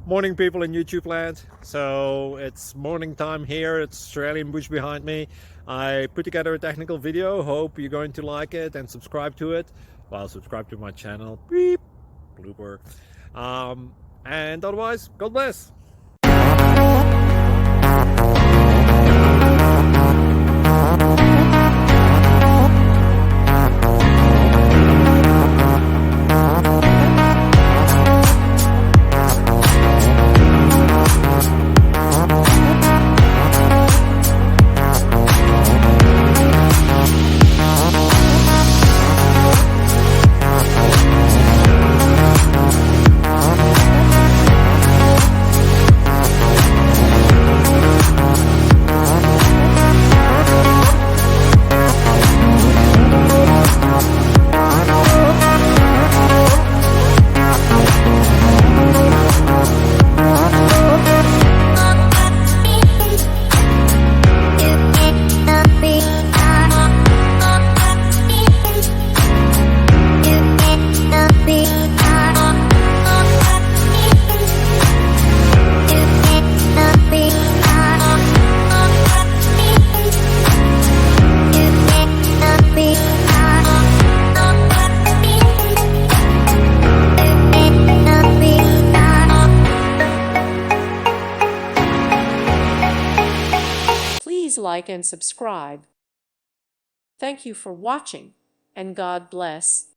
Morning, people in YouTube land. So it's morning time here. It's Australian bush behind me. I put together a technical video. Hope you're going to like it and subscribe to it. Well, subscribe to my channel. Beep. Blooper. And otherwise, God bless. Please like and subscribe. Thank you for watching, and God bless.